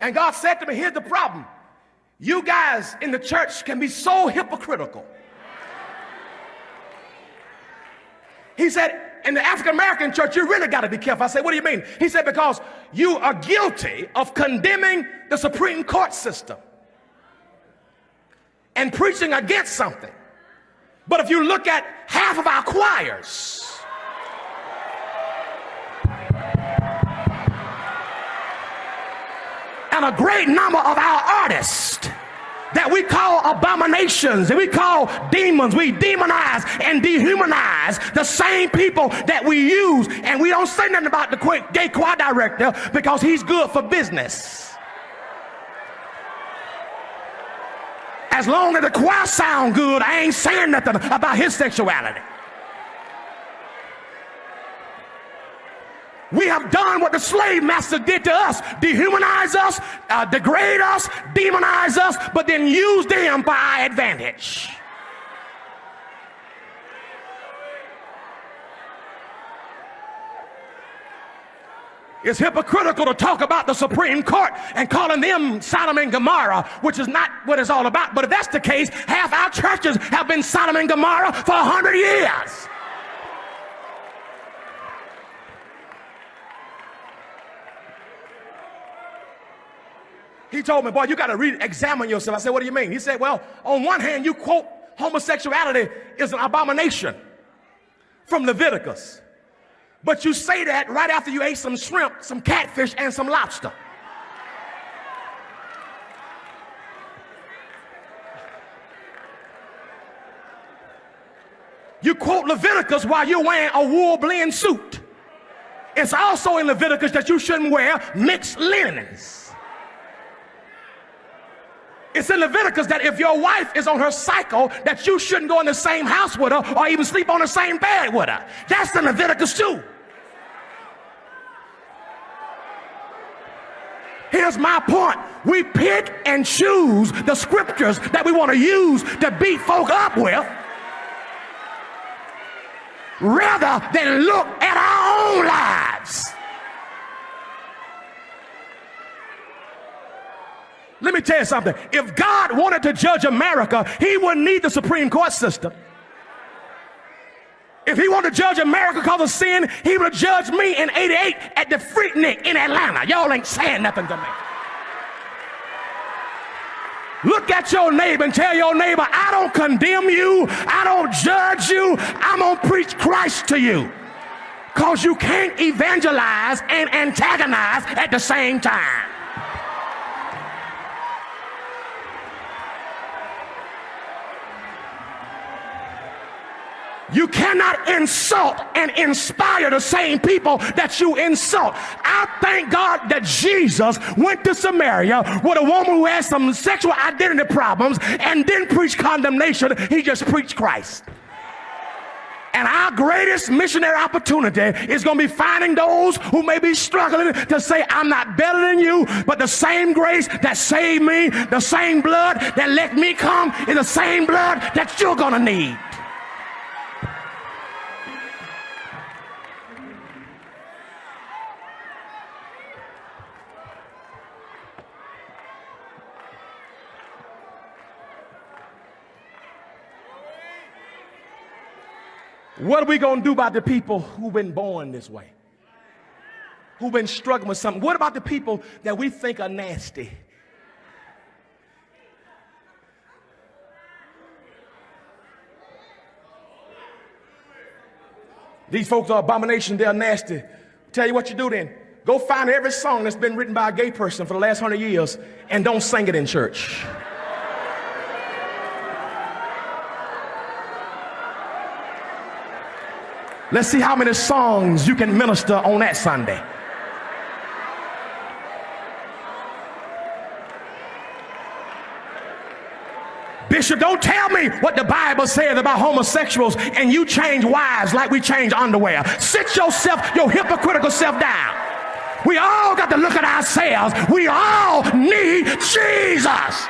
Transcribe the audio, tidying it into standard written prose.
And God said to me, here's the problem. You guys in the church can be so hypocritical. He said, in the African-American church, you really got to be careful. I said, what do you mean? He said, because you are guilty of condemning the Supreme Court system and preaching against something. But if you look at half of our choirs, and a great number of our artists that we call abominations and we call demons, we demonize and dehumanize the same people that we use, and we don't say nothing about the gay choir director because he's good for business. As long as the choir sound good, I ain't saying nothing about his sexuality. We have done what the slave master did to us: dehumanize us, degrade us, demonize us, but then use them for our advantage. It's hypocritical to talk about the Supreme Court and calling them Sodom and Gomorrah, which is not what it's all about. But if that's the case, half our churches have been Sodom and Gomorrah for 100 years. He told me, boy, you got to examine yourself. I said, what do you mean? He said, well, on one hand, you quote homosexuality is an abomination from Leviticus. But you say that right after you ate some shrimp, some catfish, and some lobster. You quote Leviticus while you're wearing a wool blend suit. It's also in Leviticus that you shouldn't wear mixed linens. It's in Leviticus that if your wife is on her cycle, that you shouldn't go in the same house with her or even sleep on the same bed with her. That's in Leviticus too. Here's my point. We pick and choose the scriptures that we want to use to beat folk up with, rather than look at our own lives. Let me tell you something. If God wanted to judge America, he wouldn't need the Supreme Court system. If he wanted to judge America because of sin, he would have judged me in '88 at the Freaknik in Atlanta. Y'all ain't saying nothing to me. Look at your neighbor and tell your neighbor, I don't condemn you. I don't judge you. I'm going to preach Christ to you. Because you can't evangelize and antagonize at the same time. You cannot insult and inspire the same people that you insult. I thank God that Jesus went to Samaria with a woman who had some sexual identity problems and didn't preach condemnation. He just preached Christ. And our greatest missionary opportunity is going to be finding those who may be struggling to say, I'm not better than you, but the same grace that saved me, the same blood that let me come is the same blood that you're going to need. What are we going to do about the people who've been born this way? Who've been struggling with something? What about the people that we think are nasty? These folks are abomination, they're nasty. Tell you what you do then. Go find every song that's been written by a gay person for the last 100 years and don't sing it in church. Let's see how many songs you can minister on that Sunday. Bishop, don't tell me what the Bible says about homosexuals and you change wives like we change underwear. Sit yourself, your hypocritical self down. We all got to look at ourselves. We all need Jesus.